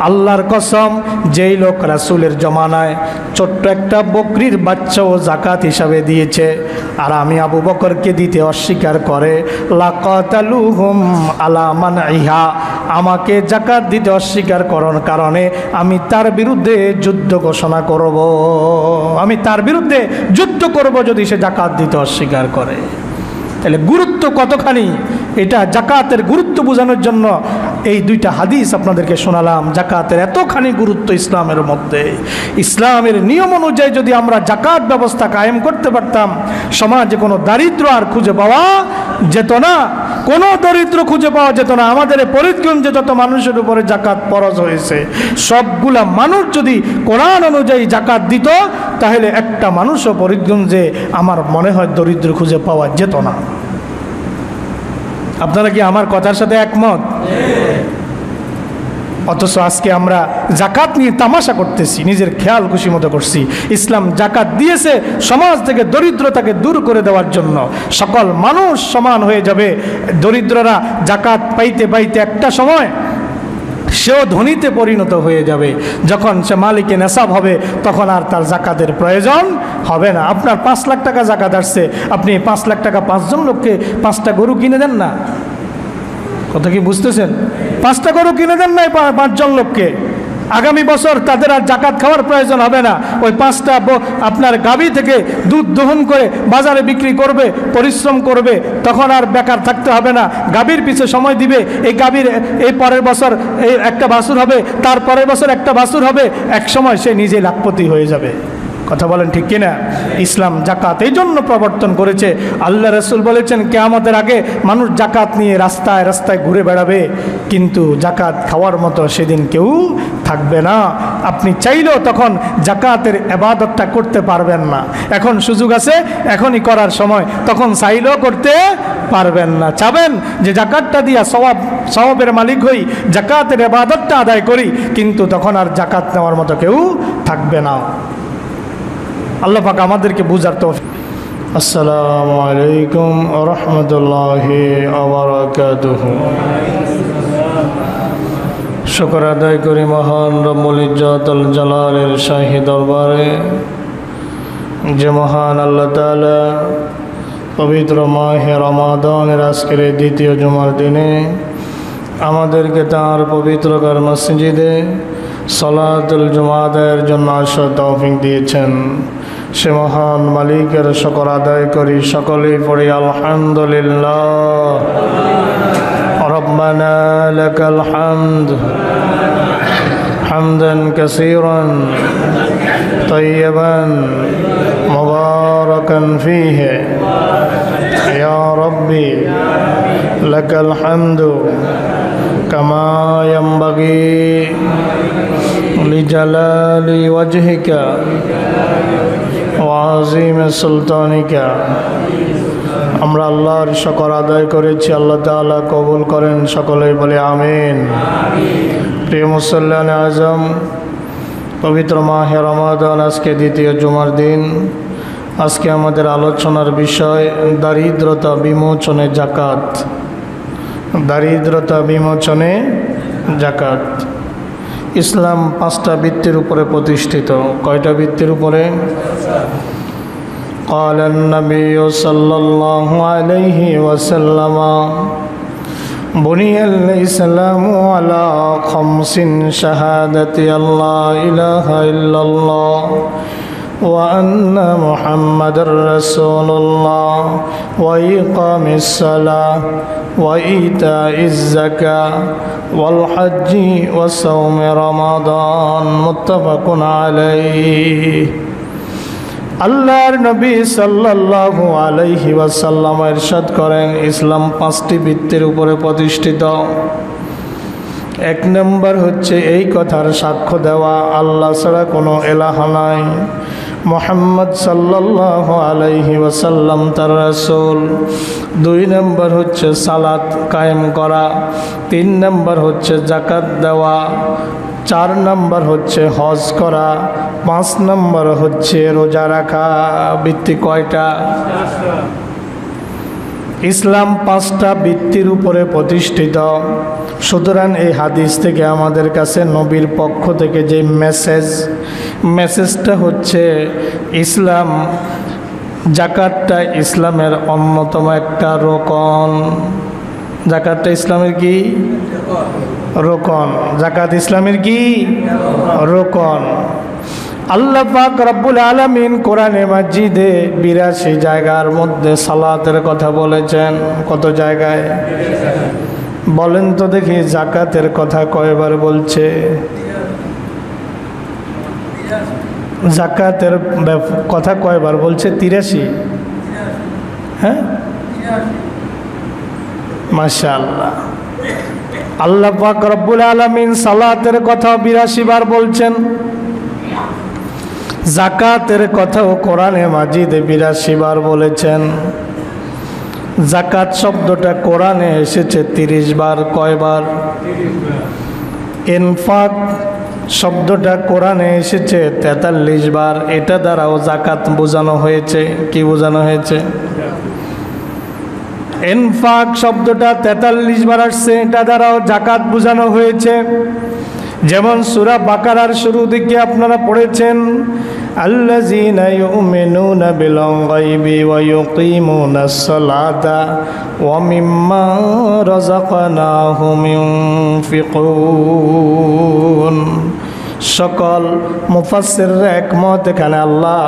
আল্লাহর কসম, যেই লোক রাসূলের জমানায় ছোট্ট একটা বকরির বাচ্চাও জাকাত হিসাবে দিয়েছে আর আমি আবু বকরকে দিতে অস্বীকার করে, লাকাতালুহুম আলা মানইহা, আমাকে জাকাত দিতে অস্বীকার করার কারণে আমি তার বিরুদ্ধে যুদ্ধ ঘোষণা করব, আমি তার বিরুদ্ধে যুদ্ধ করব যদি সে জাকাত দিতে অস্বীকার করে। তাহলে গুরুত্ব কতখানি, এটা জাকাতের গুরুত্ব বোঝানোর জন্য এই দুইটা হাদিস আপনাদেরকে শোনালাম। জাকাতের এতখানি গুরুত্ব ইসলামের মধ্যে, ইসলামের নিয়ম অনুযায়ী যদি আমরা জাকাত ব্যবস্থা কায়েম করতে পারতাম, সমাজে কোনো দারিদ্র আর খুঁজে পাওয়া যেত না, কোনো দরিদ্র খুঁজে পাওয়া যেত না। আমাদের পরিগঞ্জে যত মানুষের উপরে জাকাত ফরজ হয়েছে, সবগুলা মানুষ যদি কোরআন অনুযায়ী জাকাত দিত, তাহলে একটা মানুষও পরিগঞ্জে আমার মনে হয় দরিদ্র খুঁজে পাওয়া যেত না। আপনারা কি আমার কথার সাথে একমত? অথচ আজকে আমরা জাকাত নিয়ে তামাশা করতেছি, নিজের খেয়াল খুশি মতো করছি। ইসলাম জাকাত দিয়েছে সমাজ থেকে দরিদ্রতাকে দূর করে দেওয়ার জন্য। সকল মানুষ সমান হয়ে যাবে, দরিদ্ররা জাকাত পাইতে পাইতে একটা সময় সেও ধনীতে পরিণত হয়ে যাবে। যখন সে মালিকে নেশাব হবে, তখন আর তার জাকাতের প্রয়োজন হবে না। আপনার 5 লাখ টাকা জাকাত আসছে, আপনি 5 লাখ টাকা 5 জন লোককে 5টা গরু কিনে দেন না? কথা কি বুঝতেছেন? 5টা গরু কিনে দেন না 5 জন লোককে, আগামী বছর তাদের আর জাকাত খাওয়ার প্রয়োজন হবে না। ওই 5টা আপনার গাভী থেকে দুধ দহন করে বাজারে বিক্রি করবে, পরিশ্রম করবে, তখন আর বেকার থাকতে হবে না। গাভীর পিছে সময় দিবে, এই গাভীর এই পরের বছর এই একটা বাছুর হবে, তার পরের বছর একটা বাছুর হবে, এক সময় সে নিজে লাখপতি হয়ে যাবে। কথা বলেন ঠিক কিনা? ইসলাম জাকাত এই জন্য প্রবর্তন করেছে। আল্লাহ রাসূল বলেছেন, কিয়ামতের আগে মানুষ জাকাত নিয়ে রাস্তায় রাস্তায় ঘুরে বেড়াবে, কিন্তু জাকাত খাওয়ার মতো সেদিন কেউ থাকবে না। আপনি চাইলেও তখন জাকাতের ইবাদতটা করতে পারবেন না। এখন সুযোগ আছে, এখনই করার সময়, তখন চাইলেও করতে পারবেন না। চাবেন যে জাকাতটা দিয়া সওয়াবের মালিক হই, জাকাতের ইবাদতটা আদায় করি, কিন্তু তখন আর জাকাত নেওয়ার মতো কেউ থাকবে না। আল্লাহ পাক আমাদেরকে বুঝার তৌফিক। আসসালামু আলাইকুম ওয়া রাহমাতুল্লাহি ওয়া বারাকাতুহু। শুকর আদায় করি মহান রব্বুল ইজ্জতুল জালালের শাহী দরবারে, যে মহান আল্লাহ তাআলা পবিত্র মাহে রমাদানের আজকের দ্বিতীয় জুমার দিনে আমাদেরকে তাঁর পবিত্রকার মসজিদে সালাতুল জুমা আদায়ের জন্য আসার তৌফিক দিয়েছেন। সে মহান মালিকের শুকর আদায় করি, সকলেই পড়ি আলহামদুলিল্লাহ। রব্বানা লাকাল হামদ হামদান কাসীরান তাইয়্যিবান মুবারাকান ফীহি ইয়া রাব্বি লাকাল হামদু কামা ইয়ানবাগি লিজালালি ওয়াজহিকা ওয়া আযীমি সুলতানিকা। আমরা আল্লাহর শুকর আদায় করেছি, আল্লাহ তাআলা কবুল করেন, সকলেই বলে আমিন। প্রিয় মুসল্লিয়ানে আজম, পবিত্র মাহে রমাদান, আজকে দ্বিতীয় জুমার দিন। আজকে আমাদের আলোচনার বিষয় দারিদ্রতা বিমোচনে জাকাত। দারিদ্রতা বিমোচনে জাকাত। ইসলাম 5টা ভিত্তির উপরে প্রতিষ্ঠিত। কয়টা ভিত্তির উপরে? قال النبي صلى الله عليه وسلم بني الإسلام على 5: شهادة أن لا إله إلا الله وأن محمد رسول الله وإقام الصلاة وإيتاء الزكاة والحج وصوم رمضان متفق عليه। আল্লাহর নবী সাল্লাল্লাহু আলাইহি ওয়াসাল্লাম ইরশাদ করেন, ইসলাম 5টি ভিত্তির উপরে প্রতিষ্ঠিত। 1 নম্বর হচ্ছে এই কথার সাক্ষ্য দেওয়া আল্লাহ ছাড়া কোনো ইলাহ নাই, মুহাম্মদ সাল্লাল্লাহু আলাইহি ওয়াসাল্লাম তার রাসূল। 2 নম্বর হচ্ছে সালাত কায়েম করা। 3 নম্বর হচ্ছে যাকাত দেওয়া। 4 নম্বর হচ্ছে হজ করা। 5 নম্বর হচ্ছে রোজা রাখা। ভিত্তি কয়টা? ইসলাম 5টা ভিত্তির উপরে প্রতিষ্ঠিত। সুতরাং এই হাদিস থেকে আমাদের কাছে নবীর পক্ষ থেকে যে মেসেজটা হচ্ছে ইসলাম, যাকাতটা ইসলামের অন্যতম একটা রোকন। যাকাতটা ইসলামের কি রোকন? যাকাত ইসলামের কি রোকন? আল্লাহ পাক রব্বুল আলামিন কোরআনে মাজিদে 82 জায়গার মধ্যে সালাতের কথা বলেছেন। কত জায়গায় বলেন তো দেখি? যাকাতের কথা কয়বার বলছে? যাকাতের কথা কয়বার বলছে? 83। হ্যাঁ, মাশাআল্লাহ। আল্লাহ পাক রব্বুল আলামিন সালাতের কথা 82 বার বলছেন। যাকাতের কথাও কোরআনে মাজিদে 82 বার বলেছেন। যাকাত শব্দটা কোরআনে এসেছে 30 বার। কয়বার? ইনফাক শব্দটা কোরআনে এসেছে 43 বার। এটা দ্বারাও যাকাত বোঝানো হয়েছে। কি বোঝানো হয়েছে? ইনফাক শব্দটা 43 বার আসছে, এটা দ্বারাও যাকাত বোঝানো হয়েছে। যেমন সূরা বাকারার শুরু দিকে আপনারা পড়েছেন, আল্লাযীনা ইউমিনুনা বিল গায়বি ওয়া ইউকিমুনাস সালাতা ওয়া মিম্মা রাযাকনাহুম ইউনফিকুন। সকল মুফাসসিররা একমত, এখানে আল্লাহ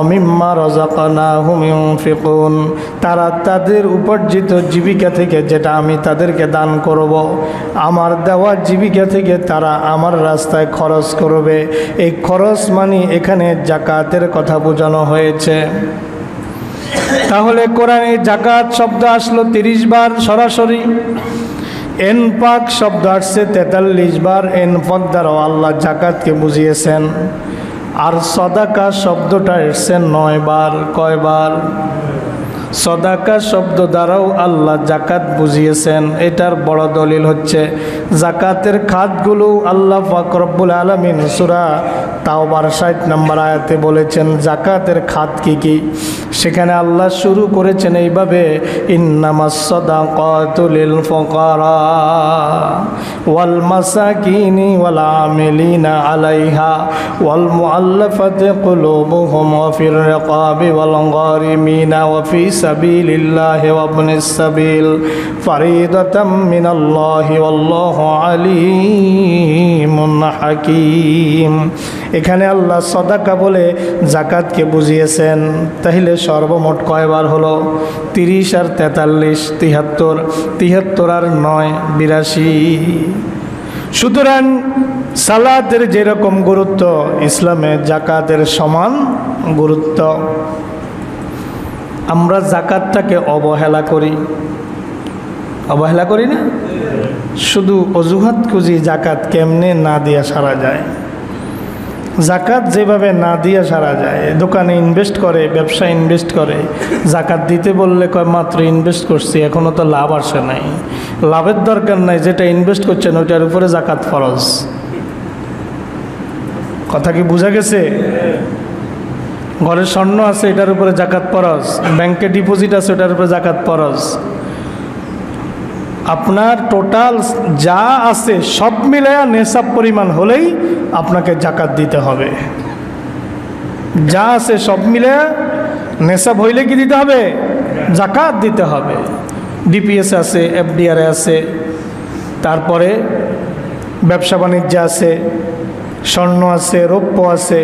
অমিম্মা রাযাকনাহুম ইউনফিকুন, তারা তাদের উপার্জিত জীবিকা থেকে, যেটা আমি তাদেরকে দান করব, আমার দেওয়া জীবিকা থেকে তারা আমার রাস্তায় খরচ করবে। এই খরচ মানে এখানে যাকাতের কথা বোঝানো হয়েছে। তাহলে কোরআনে যাকাত শব্দ আসলো 30 বার সরাসরি। এনফাক শব্দ আসছে 43 বার। এনফাক দ্বারাও আল্লাহ যাকাতকে বুঝিয়েছেন। আর সদাকা শব্দটা এসছে 9 বার। কয়বার? সদাকা শব্দ দ্বারাও আল্লাহ যাকাত বুঝিয়েছেন। এটার বড় দলিল হচ্ছে যাকাতের খাতগুলো আল্লাহ পাক রব্বুল আলামিন সূরা তাওবার 60 নম্বর আয়াতে বলেছেন যাকাতের খাত কি কি। সেখানে আল্লাহ শুরু করেছেন এইভাবে, ইন্নামাস সাদাকাতু লিল ফুকারা ওয়াল মাসাকিনি ওয়াল আমিলিনা আলাইহা ওয়াল মুআল্লাফাতি কুলুবুহুম ওয়া ফির রিকাবি ওয়াল গারিমিনা ওয়া ফি সাবিলিল্লাহি ওয়া ইবনিস সাবিল ফারিদাতাম মিনাল্লাহি ওয়াল্লাহু আলিমুন হাকীম। এখানে আল্লাহ সদাকা বলে যাকাতকে বুঝিয়েছেন। তাহলে সর্বমোট কয়বার হলো? 30 আর 43 73, 73 আর 9 82। সুতরাং সালাতের যেরকম গুরুত্ব, ইসলামে যাকাতের সমান গুরুত্ব। আমরা যাকাতটাকে অবহেলা করি না? শুধু অজুহাত খুঁজি যাকাত কেমনে না দিয়া সারা যায়। যাকাত যেভাবে না দিয়া সারা যায়, দোকানে ইনভেস্ট করে, ব্যবসা ইনভেস্ট করে, যাকাত দিতে বললে কয় মাত্র ইনভেস্ট করছি, এখনও তো লাভ আসে নাই। লাভের দরকার নাই, যেটা ইনভেস্ট করছেন ওইটার উপরে যাকাত ফরজ। কথা কি বোঝা গেছে? ঘরে স্বর্ণ আছে, এটার উপরে যাকাত ফরজ। ব্যাংকে ডিপোজিট আছে, ওটার উপরে যাকাত ফরজ। আপনার টোটাল যা আছে সব মিলায়া নেশাব পরিমাণ হলেই আপনাকে যাকাত দিতে হবে। যা আছে সব মিলায়া নেশাব হইলে কি দিতে হবে? যাকাত দিতে হবে। ডিপিএস আছে, এফডিআর আছে, তারপরে ব্যবসা বাণিজ্য আছে, স্বর্ণ আছে, রৌপ্য আছে,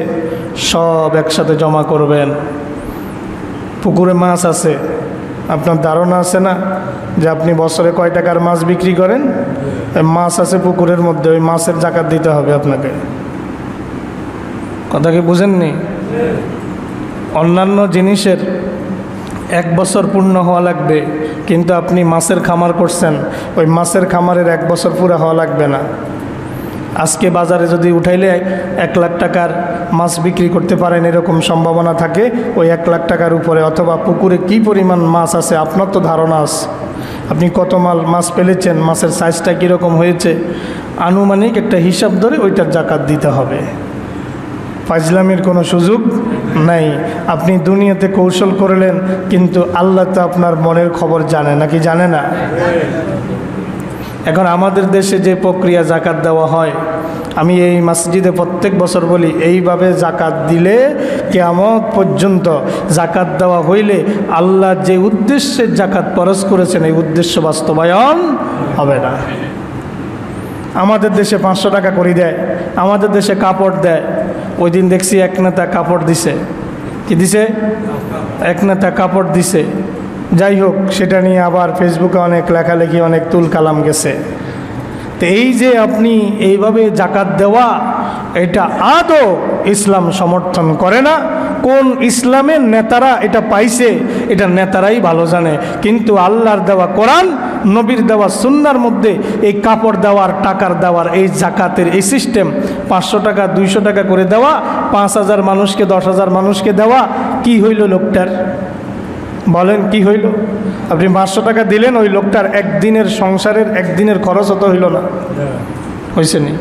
সব একসাথে জমা করবেন। পুকুরে মাছ আছে, আপনার ধারণা আছে না যে আপনি বছরে কয় টাকার মাছ বিক্রি করেন? মাছ আছে পুকুরের মধ্যে, ওই মাছের যাকাত দিতে হবে আপনাকে। কথা কি বুঝেননি? অন্যান্য জিনিসের 1 বছর পূর্ণ হওয়া লাগবে, কিন্তু আপনি মাছের খামার করছেন, ওই মাছের খামারের 1 বছর পুরো হওয়া লাগবে না। আজকে বাজারে যদি উঠাইলে 1 লাখ টাকার মাছ বিক্রি করতে পারেন, এরকম সম্ভাবনা থাকে ওই 1 লাখ টাকার উপরে। অথবা পুকুরে কি পরিমাণ মাছ আছে আপনার তো ধারণা আছে, আপনি কত মাছ পেলেছেন, মাছের সাইজটা কীরকম হয়েছে, আনুমানিক একটা হিসাব ধরে ওইটার যাকাত দিতে হবে। ফাজলামির কোনো সুযোগ নাই। আপনি দুনিয়াতে কৌশল করলেন, কিন্তু আল্লাহ তো আপনার মনের খবর জানে, নাকি জানে না? এখন আমাদের দেশে যে প্রক্রিয়া জাকাত দেওয়া হয়, আমি এই মসজিদে প্রত্যেক বছর বলি, এইভাবে জাকাত দিলে কিয়ামত পর্যন্ত জাকাত দেওয়া হইলে আল্লাহ যে উদ্দেশ্যে জাকাত ফরজ করেছেন এই উদ্দেশ্য বাস্তবায়ন হবে না। আমাদের দেশে 500 টাকা করে দেয়, আমাদের দেশে কাপড় দেয়। ওই দিন দেখছি এক নেতা কাপড় দিছে। কি দিছে? এক নেতা কাপড় দিছে। যাই হোক, সেটা নিয়ে আবার ফেসবুকে অনেক লেখালেখি, অনেক তুল কালাম গেছে। তো এই যে আপনি এইভাবে জাকাত দেওয়া, এটা আদৌ ইসলাম সমর্থন করে না। কোন ইসলামের নেতারা এটা পাইছে, এটা নেতারাই ভালো জানে। কিন্তু আল্লাহর দেওয়া কোরআন, নবীর দেওয়া সুন্নার মধ্যে এই কাপড় দেওয়ার, টাকার দেওয়ার, এই জাকাতের এই সিস্টেম, 500 টাকা 200 টাকা করে দেওয়া, 5000 মানুষকে 10,000 মানুষকে দেওয়া, কি হইল লোকটার? বলেন কি হইল? আপনি 500 টাকা দিলেন, ওই লোকটার একদিনের সংসারের একদিনের খরচ হতো হইল না? হয়েছে নি?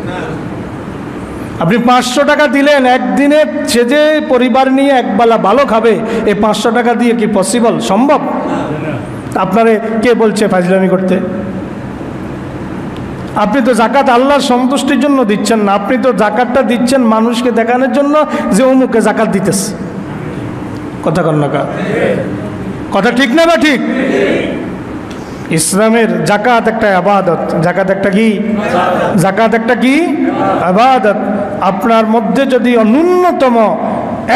আপনি 500 টাকা দিলেন, একদিনে সে যে পরিবার নিয়ে একবেলা ভালো খাবে, এই 500 টাকা দিয়ে কি পসিবল? সম্ভব? আপনারে কে বলছে ফাজলামি করতে? আপনি তো জাকাত আল্লাহর সন্তুষ্টির জন্য দিচ্ছেন না, আপনি তো জাকাতটা দিচ্ছেন মানুষকে দেখানোর জন্য যে অমুকে জাকাত দিতেছে। কথা কন না? কথা ঠিক না? বা ঠিক? ইসলামের জাকাত একটা ইবাদত। জাকাত একটা কি? জাকাত একটা কি? ইবাদত। আপনার মধ্যে যদি ন্যূনতম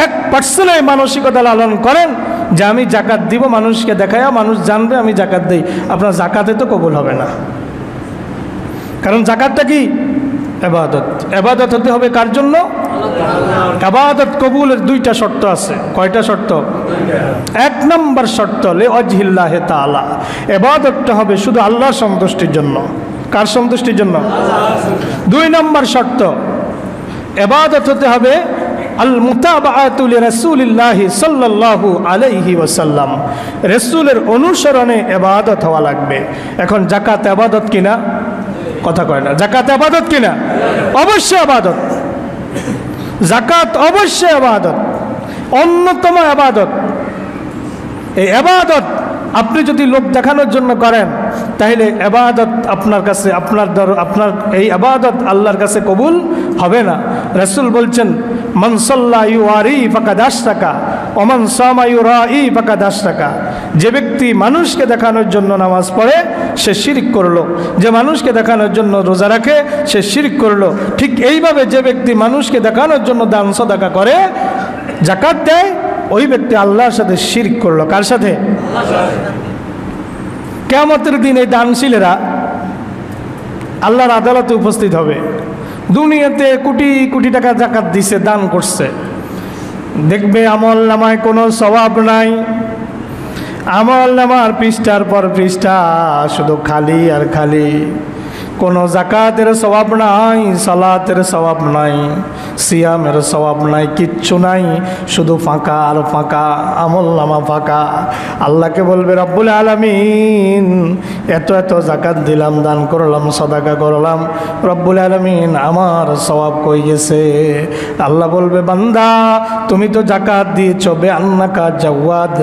1% এই মানসিকতা লালন করেন যে আমি জাকাত দিব, মানুষকে দেখায়া মানুষ জানবে আমি জাকাত দেই, আপনার জাকাতে তো কবুল হবে না। কারণ জাকাতটা কি? ইবাদত। ইবাদত হতে হবে কার জন্য? ইবাদত কবুলের 2টা শর্ত আছে। কয়টা শর্ত? 1 নম্বর শর্ত লিওয়াজহিল্লাহি তাআলা, ইবাদতটা হবে শুধু আল্লাহর সন্তুষ্টির জন্য। কার সন্তুষ্টির জন্য? 2 নম্বর শর্ত, ইবাদত হতে হবে আল মুতাবাআতু লিরাসূলিল্লাহি সাল্লাল্লাহু আলাইহি ওয়াসাল্লাম, রাসূলের অনুসরণে ইবাদত হওয়া লাগবে। এখন জাকাত ইবাদত কিনা? কথা কয় না। জাকাত ইবাদত কিনা? অবশ্যই ইবাদত। জাকাত অবশ্যই ইবাদত, অন্যতম ইবাদত। এই ইবাদত আপনি যদি লোক দেখানোর জন্য করেন, তাহলে ইবাদত আপনার কাছে, আপনার এই ইবাদত আল্লাহর কাছে কবুল হবে না। রাসূল বলছেন, মান সাল্লা ইউআরি ফাকাদ আশরাকা ওয়া মান সামা ইউরাই ফাকাদ আশরাকা। যে ব্যক্তি মানুষকে দেখানোর জন্য নামাজ পড়ে সে শিরক করলো, যে মানুষকে দেখানোর জন্য রোজা রাখে সে শিরক করলো। ঠিক এইভাবে যে ব্যক্তি মানুষকে দেখানোর জন্য দান সাদাকা করে, জাকাত দেয়, ওই ব্যক্তি আল্লাহর সাথে শিরক করলো। কার সাথে? কিয়ামতের দিন এই দানশীলেরা আল্লাহর আদালতে উপস্থিত হবে। দুনিয়াতে কোটি কোটি টাকা জাকাত দিছে, দান করছে, দেখবে আমল নামায় কোনো সওয়াব নাই। আমল নামার পৃষ্ঠার পর পৃষ্ঠা শুধু খালি আর খালি। কোনো জাকাতের সওয়াব নাই, সালাতের সওয়াব নাই, সিয়ামের সওয়াব নাই, কিচ্ছু নাই, শুধু ফাঁকা আর ফাঁকা, আমল নামা ফাঁকা। আল্লাহকে বলবে রব্বুল আলামিন, এত এত জাকাত দিলাম, দান করলাম, সাদাকা করলাম, রব্বুল আলামিন আমার সওয়াব কই গেছে? আল্লাহ বলবে, বান্দা তুমি তো জাকাত দিয়েছ, বেআন্নাকা জাওয়াদ,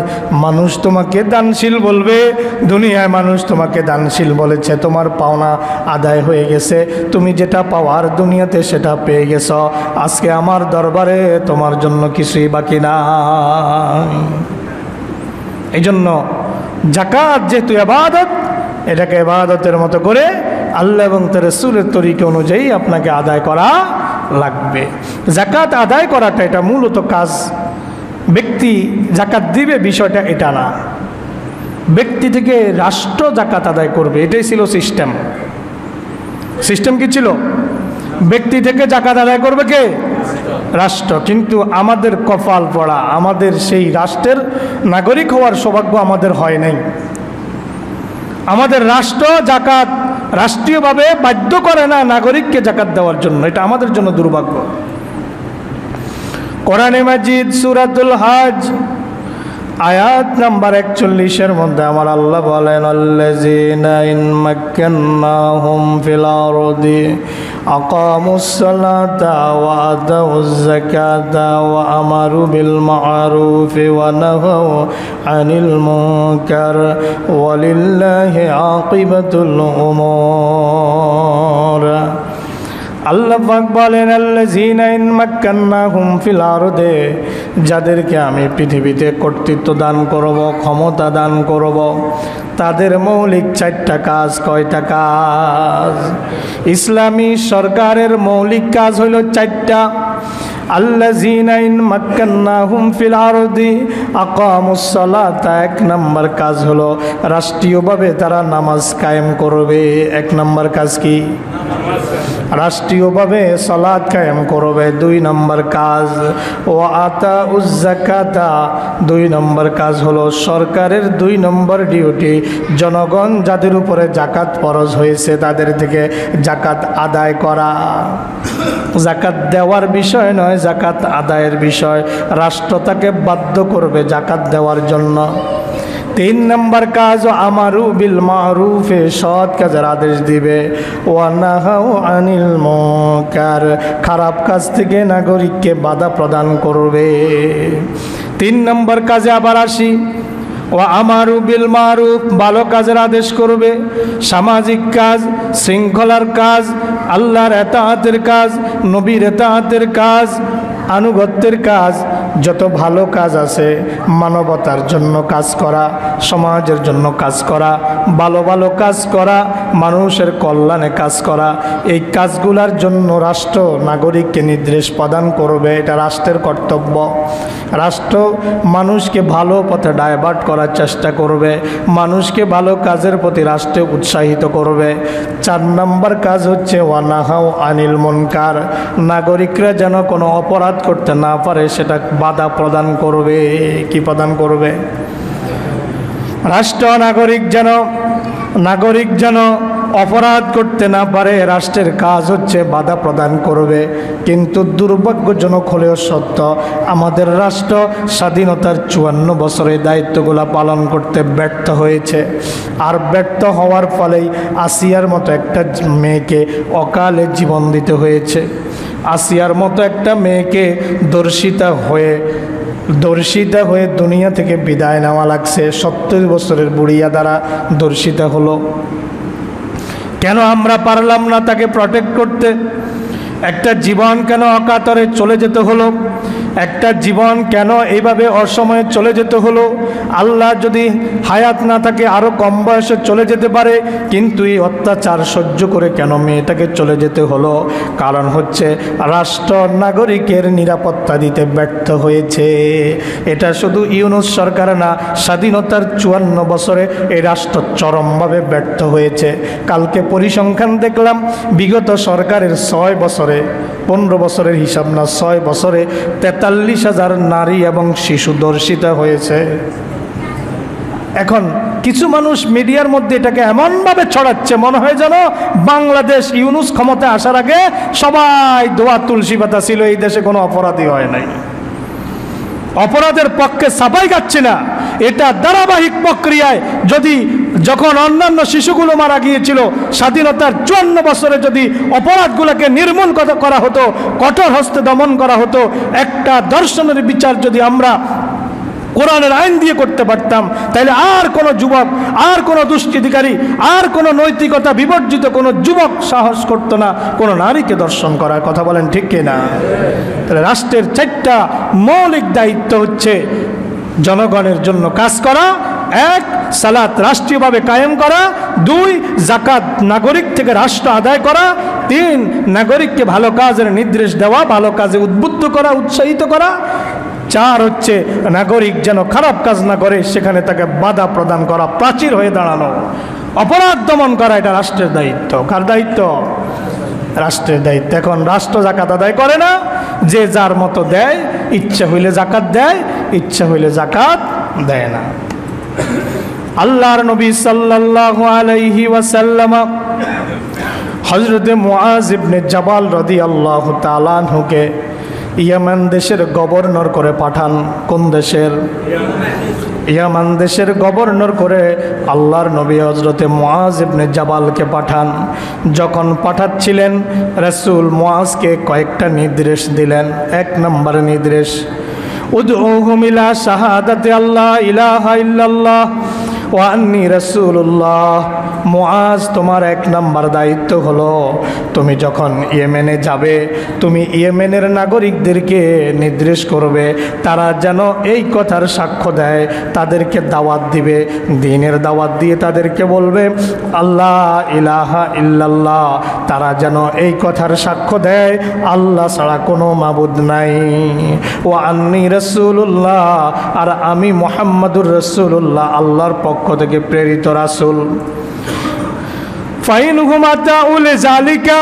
মানুষ তোমাকে দানশীল বলবে। দুনিয়ায় মানুষ তোমাকে দানশীল বলেছে, তোমার পাওনা আদায় হয়ে গেছে, তুমি যেটা পাওয়ার দুনিয়াতে সেটা পেয়ে গেছ। আজকে আমার দরবারে তোমার জন্য কিছুই বাকি নাই। এই জন্য জাকাত যেহেতু ইবাদত, এটাকে ইবাদতের মতো করে আল্লাহ এবং তার রাসূলের তরিকা অনুযায়ী আপনাকে আদায় করা লাগবে। জাকাত আদায় করাটা এটা মূলত কাজ। ব্যক্তি জাকাত দিবে বিষয়টা এটা না, ব্যক্তি থেকে রাষ্ট্র জাকাত আদায় করবে, এটাই ছিল সিস্টেম। সিস্টেম কি ছিল? ব্যক্তি থেকে জাকাত আদায় করবে কে? রাষ্ট্র। কিন্তু আমাদের কপাল পড়া, আমাদের সেই রাষ্ট্রের নাগরিক হওয়ার সৌভাগ্য আমাদের হয় নাই। আমাদের রাষ্ট্র জাকাত রাষ্ট্রীয়ভাবে বাধ্য করে না নাগরিককে জাকাত দেওয়ার জন্য, এটা আমাদের জন্য দুর্ভাগ্য। কোরআনে মাজিদ সূরাতুল হজ আয়াত নাম্বার 41-এর মধ্যে আমার আল্লাহ বলেন, আল্লাযীনা ইন মাক্কান্নাহুম ফিল আরদি أقاموا الصلاة وآتوا الزكاة وأمروا بالمعروف ونهوا عن المنكر ولله عاقبة الأمور আল্লাহ পাক বলেন আল্লাযীনা ইন মাক্কান্নাহুম ফিল আরদে, যাদেরকে আমি পৃথিবীতে কর্তৃত্ব দান করব, ক্ষমতা দান করব, তাদের মৌলিক 4টা কাজ। কয়টা কাজ? ইসলামী সরকারের মৌলিক কাজ হলো 4টা। আল্লাযীনা ইন মাক্কান্নাহুম ফিল আরদি আকামুস সালাতা, 1 নম্বর কাজ হলো রাষ্ট্রীয়ভাবে তারা নামাজ কায়েম করবে। 1 নম্বর কাজ কি? রাষ্ট্রীয়ভাবে সালাত কায়েম করবে। 2 নম্বর কাজ ওয়া আতাউজ যাকাতা, 2 নম্বর কাজ হলো সরকারের 2 নম্বর ডিউটি, জনগণ যাদের উপরে যাকাত ফরজ হয়েছে তাদের থেকে যাকাত আদায় করা। যাকাত দেওয়ার বিষয় নয়, যাকাত আদায়ের বিষয়। রাষ্ট্র তাকে বাধ্য করবে যাকাত দেওয়ার জন্য। 3 নম্বর কাজ আমারু বিল মারুফে, সৎ কাজের আদেশ দিবে। ওয়া নাহাউ আনিল মুনকার, খারাপ কাজ থেকে নাগরিককে বাধা প্রদান করবে। 3 নম্বর কাজে আবার আসি, ওয়া আমারু বিল মারুফ, ভালো কাজের আদেশ করবে। সামাজিক কাজ, শৃঙ্খলার কাজ, আল্লাহর ইতাআতের কাজ, নবীর ইতাআতের কাজ, আনুগত্যের কাজ, যত ভালো কাজ আছে মানবতার জন্য কাজ করা, সমাজের জন্য কাজ করা, ভালো ভালো কাজ করা, মানুষের কল্যাণে কাজ করা, এই কাজগুলোর জন্য রাষ্ট্র নাগরিককে নির্দেশ প্রদান করবে। এটা রাষ্ট্রের কর্তব্য। রাষ্ট্র মানুষকে ভালো পথে ডাইভার্ট করার চেষ্টা করবে, মানুষকে ভালো কাজের প্রতি রাষ্ট্রে উৎসাহিত করবে। 4 নম্বর কাজ হচ্ছে ওয়া নাহাউ আনিল মুনকার, নাগরিকরা যেন কোনো অপরাধ করতে না পারে সেটা বাধা প্রদান করবে। কি প্রদান করবে? রাষ্ট্র নাগরিক যেন অপরাধ করতে না পারে, রাষ্ট্রের কাজ হচ্ছে বাধা প্রদান করবে। কিন্তু দুর্ভাগ্যজনক হলেও সত্য, আমাদের রাষ্ট্র স্বাধীনতার 54 বছরের দায়িত্বগুলো পালন করতে ব্যর্থ হয়েছে। আর ব্যর্থ হওয়ার ফলেই আসিয়ার মতো একটা মেয়েকে অকালে জীবন দিতে হয়েছে। আসিয়ার মতো একটা মেয়েকে দর্শিতা হয়ে দুনিয়া থেকে বিদায় নেওয়া লাগছে। 70 বছরের বুড়িয়া দ্বারা দর্শিতা হলো। কেন আমরা পারলাম না তাকে প্রটেক্ট করতে? একটা জীবন কেন অকাতরে চলে যেতে হলো? একটা জীবন কেন এইভাবে অসময়ে চলে যেতে হলো? আল্লাহ যদি হায়াত না থাকে আরও কম বয়সে চলে যেতে পারে, কিন্তু এই অত্যাচার সহ্য করে কেন মেয়েটাকে চলে যেতে হলো? কারণ হচ্ছে রাষ্ট্র নাগরিকের নিরাপত্তা দিতে ব্যর্থ হয়েছে। এটা শুধু ইউনূস সরকার না, স্বাধীনতার 54 বছরে এই রাষ্ট্র চরমভাবে ব্যর্থ হয়েছে। কালকে পরিসংখ্যান দেখলাম, বিগত সরকারের 6 বছরে, 15 বছরের হিসাব না, 6 বছরে 43,000 নারী এবং শিশু ধর্ষিত হয়েছে। এখন কিছু মানুষ মিডিয়ার মধ্যে এটাকে এমনভাবে ছড়াচ্ছে মনে হয় যেন বাংলাদেশ ইউনূস ক্ষমতায় আসার আগে সবাই দোয়া তুলসী পাতা ছিল, এই দেশে কোনো অপরাধী হয় নাই। অপরাধের পক্ষে সাফাই গাচ্ছে না, এটা ধারাবাহিক প্রক্রিয়ায় যখন অন্যান্য শিশুগুলো মারা গিয়েছিল, স্বাধীনতার 54 বছরে যদি অপরাধগুলোকে নির্মূল করা হতো, কঠোর হস্তে দমন করা হতো, একটা দর্শনের বিচার যদি আমরা কোরআনের আইন দিয়ে করতে পারতাম, তাহলে আর কোনো যুবক, আর কোনো দুষ্কৃতিকারী, আর কোনো নৈতিকতা বিবর্জিত কোনো যুবক সাহস করতো না কোনো নারীকে দর্শন করার। কথা বলেন ঠিক কিনা? তাহলে রাষ্ট্রের 4টা মৌলিক দায়িত্ব হচ্ছে জনগণের জন্য কাজ করা। 1, সালাত রাষ্ট্রীয়ভাবে কায়েম করা। 2, যাকাত নাগরিক থেকে রাষ্ট্র আদায় করা। 3, নাগরিককে ভালো কাজের নির্দেশ দেওয়া, ভালো কাজে উদ্বুদ্ধ করা, উৎসাহিত করা। 4 হচ্ছে নাগরিক যেন খারাপ কাজ না করে সেখানে তাকে বাধা প্রদান করা, প্রাচীর হয়ে দাঁড়ানো, অপরাধ দমন করা। এটা রাষ্ট্রের দায়িত্ব। কার দায়িত্ব? রাষ্ট্রের দায়িত্ব। এখন রাষ্ট্র যাকাত আদায় করে না, যে যার মতো দেয়, ইচ্ছা হইলে যাকাত দেয়, ইচ্ছা হইলে যাকাত দেয় না। আল্লাহর নবী সাল্লাল্লাহু আলাইহি ওয়াসাল্লাম হযরত মুআজ ইবনে জাবাল রাদিয়াল্লাহু তাআলা আনহুকে ইয়ামান দেশের গভর্নর করে পাঠান। কোন দেশের? ইয়ামান দেশের গভর্নর করে আল্লাহর নবী হযরতে মুআজ ইবনে জাবালকে পাঠান। যখন পাঠাচ্ছিলেন রাসূল মুআজকে কয়েকটা নির্দেশ দিলেন। 1 নম্বর নির্দেশ, উদউহুম ইলা শাহাদাতি আল্লাহ ইলাহা ইল্লাল্লাহ ওয়া আন্নী রাসূলুল্লাহ। মুআজ, তোমার 1 নম্বর দায়িত্ব হলো তুমি যখন ইয়েমেনে যাবে, তুমি ইয়েমেনের নাগরিকদেরকে নির্দেশ করবে তারা যেন এই কথার সাক্ষ্য দেয়, তাদেরকে দাওয়াত দিবে, দ্বীনের দাওয়াত দিয়ে তাদেরকে বলবে আল্লাহ ইলাহা ইল্লাল্লাহ। তারা যেন এই কথার সাক্ষ্য দেয় আল্লাহ ছাড়া কোনো মাবুদ নাই। ওয়া আন্নী রাসূলুল্লাহ, আর আমি মুহাম্মাদুর রাসূলুল্লাহ, আল্লাহর পক্ষ থেকে প্রেরিত রাসূল। ফাইনহুম আতাউ লিযালিকা,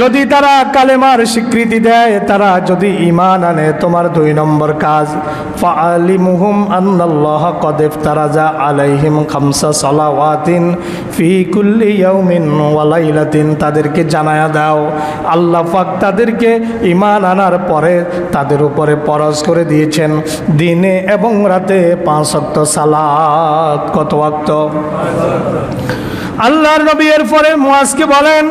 যদি তারা কালেমার স্বীকৃতি দেয়, তারা যদি ঈমান আনে, তোমার 2 নম্বর কাজ ফাআলিমুহুম আন্নাল্লাহ ক্বাদ ইফতারাজা আলাইহিম 5 সালাওয়াতিন ফি কুল্লি ইয়াউমিন ওয়া লাইলাতিন। তাদেরকে জানায়া দাও আল্লাহ পাক তাদেরকে ঈমান আনার পরে তাদের উপরে ফরজ করে দিয়েছেন দিনে এবং রাতে 5 ওয়াক্ত সালাত। কত ওয়াক্ত? আল্লাহর নবী এর পরে মুআজকে বলেন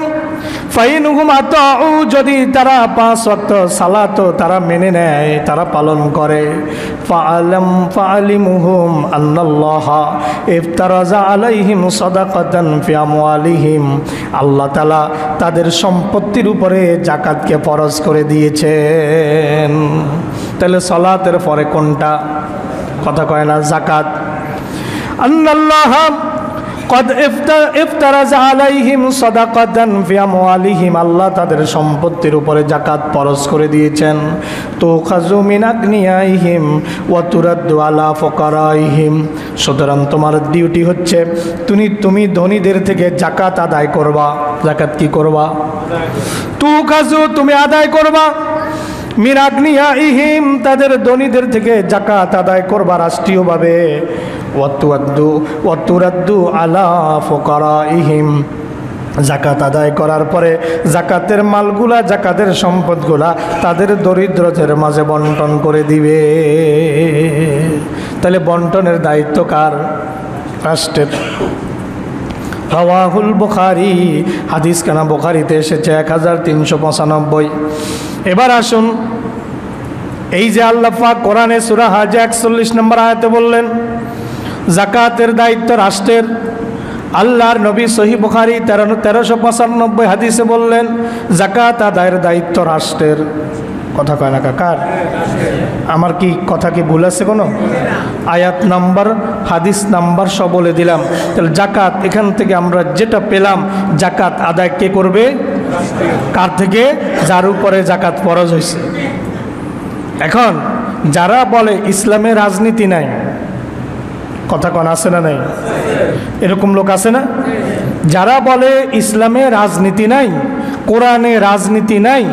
ফাইনহুম আতাউ, যদি তারা 5 ওয়াক্ত সালাত তারা মেনে নেয়, তারা পালন করে, ফাআলিমুহুম আন্নাল্লাহা ইফতারাজা আলাইহিম সাদাকাতান ফি আমওয়ালিহিম। আল্লাহ তাআলা তাদের সম্পত্তির উপরে যাকাতকে ফরজ করে দিয়েছেন। তাহলে সালাতের পরে কোনটা? কথা কয় না, যাকাত। আন্নাল্লাহা কদ ইফতারাজা আলাইহিম সাদাকাতান ফি আমওয়ালিহিম, আল্লাহ তাদের সম্পত্তির উপরে যাকাত ফরজ করে দিয়েছেন। তুখাযু মিন আগনিয়াইহিম ওয়া তুরাদ্দু আলা ফুকারাইহিম। সুতরাং তোমার ডিউটি হচ্ছে তুমি ধনীদের থেকে যাকাত আদায় করবা। যাকাত কি করবা? তুখাযু, তুমি আদায় করবা, মিন আগনিয়াইহিম, তাদের ধনীদের থেকে যাকাত আদায় করবা রাষ্ট্রীয়ভাবে। ওয়া তুরাদ্দু আলা ফুকারাইহিম, যাকাত আদায় করার পরে যাকাতের মালগুলা, যাকাতের সম্পদগুলা তাদের দরিদ্রদের মাঝে বন্টন করে দিবে। তাহলে বন্টনের দায়িত্ব কার? রাষ্ট্রের। রাওয়াহুল বুখারী, হাদিস কানা বুখারীতে এসেছে 1395। এবার আসুন, এই যে আল্লাহ পাক কোরআনে সূরা হজ 41 নম্বর আয়াতে বললেন যাকাতের দায়িত্ব রাষ্ট্রের, আল্লাহর নবী সহিহ বুখারী 1395 হাদিসে বললেন যাকাত আদায়ের দায়িত্ব রাষ্ট্রের। কথা কয় না কাকার? আমার কি কথা কি ভুল আছে কোনো? আয়াত নাম্বার, হাদিস নাম্বার সব বলে দিলাম। তাহলে যাকাত, এখান থেকে আমরা যেটা পেলাম, যাকাত আদায় কে করবে? কার থেকে? যার উপরে যাকাত ফরজ হয়েছে। এখন যারা বলে ইসলামে রাজনীতি নাই, কথা কোন আছে না নাই? এরকম লোক আছে না? যারা বলে ইসলামে রাজনীতি নাই, কোরআনে রাজনীতি নাই,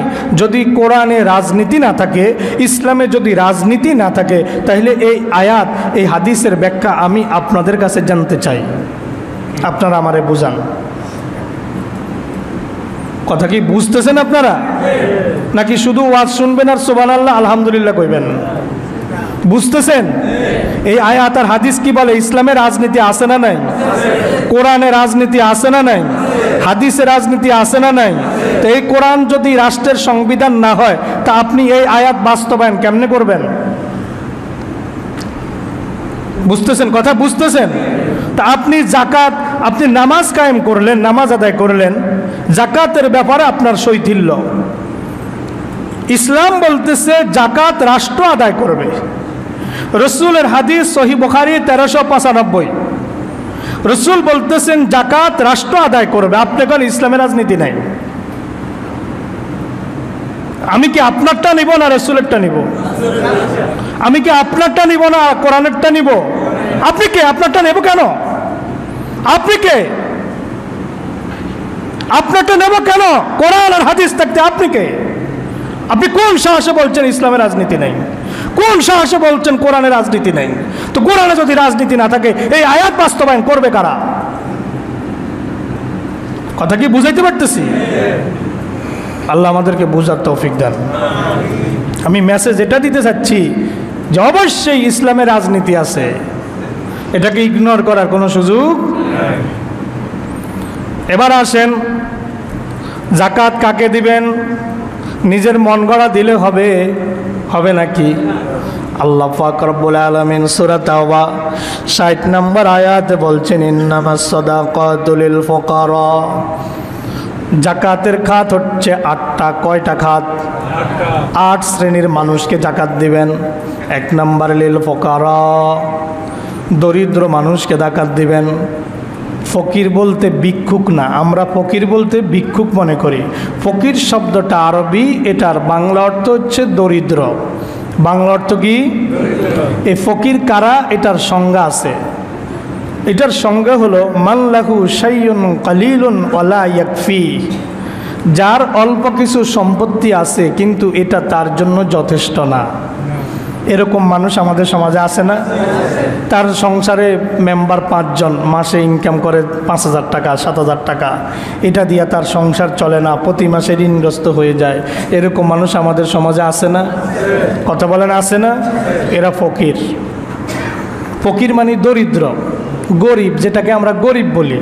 যদি কোরআনে রাজনীতি না থাকে, ইসলামে যদি রাজনীতি না থাকে, তাহলে এই আয়াত, এই হাদিসের ব্যাখ্যা আমি আপনাদের কাছে জানতে চাই। আপনারা আমারে বুঝান। কথা কি বুঝতেছেন আপনারা? নাকি শুধু ওয়াজ শুনবেন আর সুবহানাল্লাহ আলহামদুলিল্লাহ কইবেন? বুঝতেছেন? এই আয়াত আর হাদিস কি বলে? ইসলামে রাজনীতি আছে না নাই? কোরআনে রাজনীতি আছে না নাই? হাদিসে রাজনীতি আছে না নাই? তো এই কোরআন যদি রাষ্ট্রের সংবিধান না হয়, তা আপনি এই আয়াত বাস্তবায়ন কেমনে করবেন? বুঝতেছেন? কথা বুঝতেছেন? তা আপনি যাকাত, আপনি নামাজ কায়েম করলেন, নামাজ আদায় করলেন, যাকাতের ব্যাপারে আপনার শৈথিল্য। ইসলাম বলতেছে যাকাত রাষ্ট্র আদায় করবে। রসুলের হাদিস সহিহ বুখারী 1395, রসুল বলতেছেন যাকাত রাষ্ট্র আদায় করবে। আপনি কোন ইসলামের রাজনীতি নাই। আমি কি আপনারটা নিব না রসুলেরটা নিব? আমি কি আপনারটা নিব না কোরআনেরটা নিব? আপনি কে? আপনারটা নেব কেন? আপনি কে? আপনারটা নেব কেন? কোরআন আর হাদিস থাকতে আপনি কে? আপনি কোন সাহসে বলছেন ইসলামের রাজনীতি নেই? কোন সাহসে বলছেন কোরআনের রাজনীতি নেই? তো কোরআনে যদি রাজনীতি না থাকে, এই আয়াত বাস্তবায়ন করবে কারা? কথা কি বুঝাইতে পারতেছি? আল্লাহ আমাদেরকে বুঝার তৌফিক দেন। আমি মেসেজ এটা দিতে চাচ্ছি যে অবশ্যই ইসলামে রাজনীতি আছে, এটাকে ইগনোর করার কোনো সুযোগ। এবার আসেন, যাকাত কাকে দিবেন? নিজের মন গড়া দিলে হবে? হবে নাকি? আল্লাহ পাক রব্বুল আলামিন সূরা তাওবা 60 নম্বর আয়াতে বলছেন, ইন্নামাস সাদাকাতু লিল ফুকারা। জাকাতের খাত হচ্ছে 8টা। কয়টা খাত? 8 শ্রেণীর মানুষকে জাকাত দিবেন। 1 নম্বর লিল ফুকারা, দরিদ্র মানুষকে জাকাত দিবেন। ফকির বলতে ভিক্ষুক না, আমরা ফকির বলতে ভিক্ষুক মনে করি। ফকির শব্দটা আরবি, এটার বাংলা অর্থ হচ্ছে দরিদ্র। বাংলা অর্থ কি? এই ফকির কারা, এটার সংজ্ঞা আছে। এটার সংজ্ঞা হলো মাল্লাহু শাইউন কালিলুন ওয়ালা ইয়াকফি, যার অল্প কিছু সম্পত্তি আছে কিন্তু এটা তার জন্য যথেষ্ট না। এরকম মানুষ আমাদের সমাজে আছে না? তার সংসারে মেম্বার 5 জন, মাসে ইনকাম করে 5,000 টাকা 7,000 টাকা, এটা দিয়ে তার সংসার চলে না, প্রতি মাসে ঋণগ্রস্ত হয়ে যায়। এরকম মানুষ আমাদের সমাজে আছে না? কথা বলেন, আছে না? এরা ফকির। ফকির মানে দরিদ্র, গরিব, যেটাকে আমরা গরিব বলি,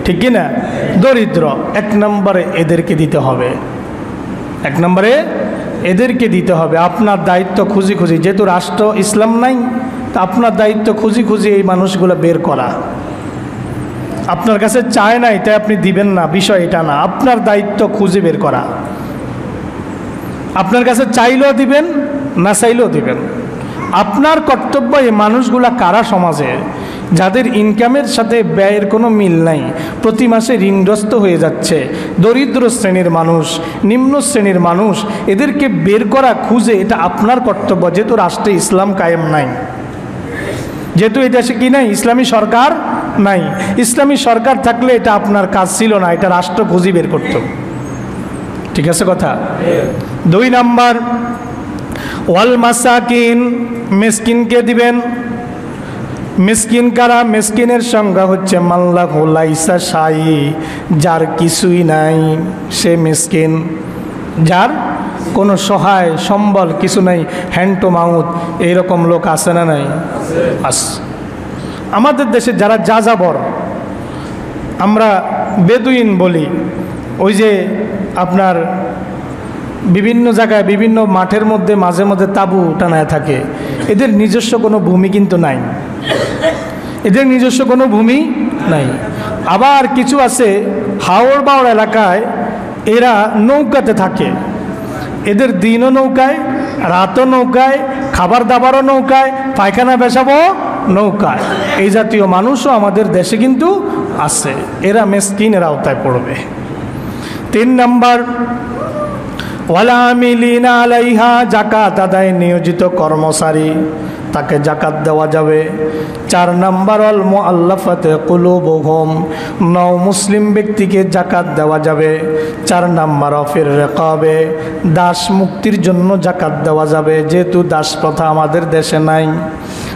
ঠিক কি না? দরিদ্র। 1 নম্বরে এদেরকে দিতে হবে। 1 নম্বরে এদেরকে দিতে হবে। আপনার দায়িত্ব খুঁজি খুঁজি, যেহেতু রাষ্ট্র ইসলাম নাই, তা আপনার দায়িত্ব খুঁজি খুঁজি এই মানুষগুলো বের করা। আপনার কাছে চায় নাই তাই আপনি দিবেন না, বিষয় এটা না। আপনার দায়িত্ব খুঁজে বের করা। আপনার কাছে চাইলেও দিবেন, না চাইলেও দিবেন। আপনার কর্তব্য এই মানুষগুলা কারা সমাজে, যাদের ইনকামের সাথে ব্যয়ের কোনো মিল নাই, প্রতি মাসে ঋণগ্রস্ত হয়ে যাচ্ছে, দরিদ্র শ্রেণীর মানুষ, নিম্ন শ্রেণীর মানুষ, এদেরকে বের করা খুঁজে, এটা আপনার কর্তব্য। যেহেতু রাষ্ট্রে ইসলাম কায়েম নাই, যেহেতু এই দেশে কি নাই, ইসলামী সরকার নাই। ইসলামী সরকার থাকলে এটা আপনার কাজ ছিল না, এটা রাষ্ট্র খুঁজি বের করত। ঠিক আছে কথা? 2 নাম্বার ওয়াল মাসাকিন, মিসকিনকে দিবেন। মিসকিন কারা? মিসকিনের সংজ্ঞা হচ্ছে মাল্লাহু লাইসা শাই, যার কিছুই নাই সে মিসকিন। যার কোনো সহায় সম্বল কিছু নাই, হ্যান্ড টু মাউথ, এইরকম লোক আছে না নাই? আস আমাদের দেশে যারা যাযাবর, আমরা বেদুইন বলি, ওই যে আপনার বিভিন্ন জায়গায় বিভিন্ন মাঠের মধ্যে মাঝে মধ্যে তাঁবু টানায় থাকে, এদের নিজস্ব কোনো ভূমি কিন্তু নাই। এদের নিজস্ব কোনো ভূমি নাই। আবার কিছু আছে হাওড় বাওড় এলাকায়, এরা নৌকাতে থাকে। এদের দিনও নৌকায়, রাতও নৌকায়, খাবার দাবারও নৌকায়, পায়খানা পেশাবও নৌকায়। এই জাতীয় মানুষও আমাদের দেশে কিন্তু আছে। এরা মিসকিনের আওতায় পড়বে। 3 নাম্বার ওয়াল আমিলিনা আলাইহা, জাকাত আদায় নিয়োজিত কর্মচারী, তাকে জাকাত দেওয়া যাবে। 4 নাম্বার ওয়াল মুআল্লাফাতি কুলুবুহুম, নও মুসলিম ব্যক্তিকে জাকাত দেওয়া যাবে। 4 নাম্বার ফির রিকাবে, দাস মুক্তির জন্য জাকাত দেওয়া যাবে। যেহেতু দাস প্রথা আমাদের দেশে নাই,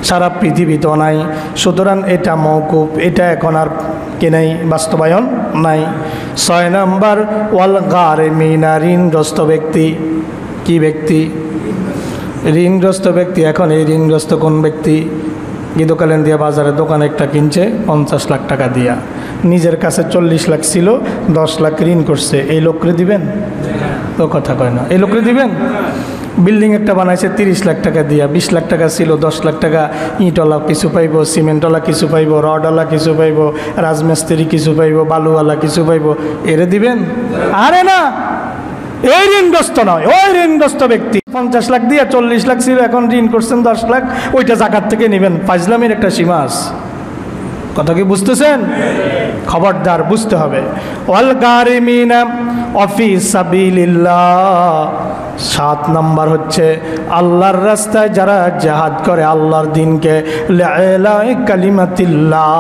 সারা পৃথিবীতেও নাই, সুতরাং এটা মওকুফ, এটা এখন আর কি নাই, বাস্তবায়ন নাই। 6 নাম্বার ওয়াল গারিমিনা, ঋণগ্রস্ত ব্যক্তি। কি ব্যক্তি? ঋণগ্রস্ত ব্যক্তি। এখন এই ঋণগ্রস্ত কোন ব্যক্তি? গীতকালীন দিয়া বাজারে দোকান একটা কিনছে 50 লাখ টাকা দিয়া, নিজের কাছে 40 লাখ ছিল, 10 লাখ ঋণ করছে। এই লোকরে দিবেন? তো কথা কয় না। এই লোকরে দিবেন? বিল্ডিং একটা বানাইছে 30 লাখ টাকা দিয়া, 20 লাখ টাকা ছিল, 10 লাখ টাকা ইটওয়ালা কিছু পাইব, সিমেন্টওয়ালা কিছু পাইব, রডওয়ালা কিছু পাইব, রাজমিস্ত্রি কিছু পাইব, বালুওয়ালা কিছু পাইব। এরে দিবেন? আরে না, এই ঋণগ্রস্ত নয়, ওই ঋণগ্রস্ত ব্যক্তি 50 লাখ দিয়ে 40 লাখ ছিল, এখন ঋণ করছেন 10 লাখ, ওইটা জাকাত থেকে নেবেন। ফাজলামির একটা সীমা আছে। কথা কি বুঝতেছেন? খবরদার, বুঝতে হবে। ওয়াল গারিমিনা ফি সাবিলিল্লাহ, 7 নাম্বার হচ্ছে আল্লাহর রাস্তায় যারা জিহাদ করে, আল্লাহর দ্বীনকে, লিইলাই কালিমাতিল্লাহ,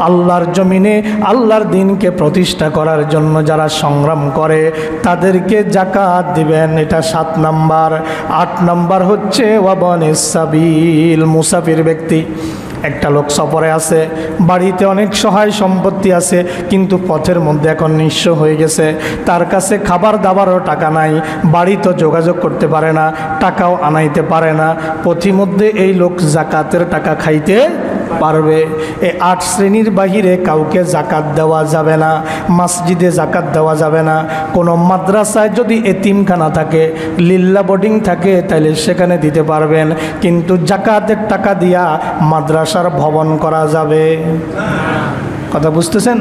আল্লাহর জমিনে আল্লাহর দ্বীনকে প্রতিষ্ঠা করার জন্য যারা সংগ্রাম করে, তাদেরকে যাকাত দিবেন। এটা 7 নাম্বার। 8 নাম্বার হচ্ছে ওয়াবনিস সাবিল, মুসাফির ব্যক্তি। একটা লোক সফরে আছে, বাড়িতে অনেক সহায় সম্পত্তি আছে, কিন্তু পথের মধ্যে এখন নিঃস্ব হয়ে গেছে। তার কাছে খাবার দাবারও টাকা নাই, বাড়িতে যোগাযোগ করতে পারে না, টাকাও আনাইতে পারে না। পথিমধ্যে এই লোক জাকাতের টাকা খাইতে পারবে। এই 8 শ্রেণীর বাহিরে কাউকে জাকাত দেওয়া যাবে না, মসজিদে জাকাত দেওয়া যাবে না। কোনো মাদ্রাসায় যদি এতিমখানা থাকে, লিল্লা বোর্ডিং থাকে, তাহলে সেখানে দিতে পারবেন, কিন্তু জাকাতের টাকা দিয়া মাদ্রাসার ভবন করা যাবে? কথা বুঝতেছেন?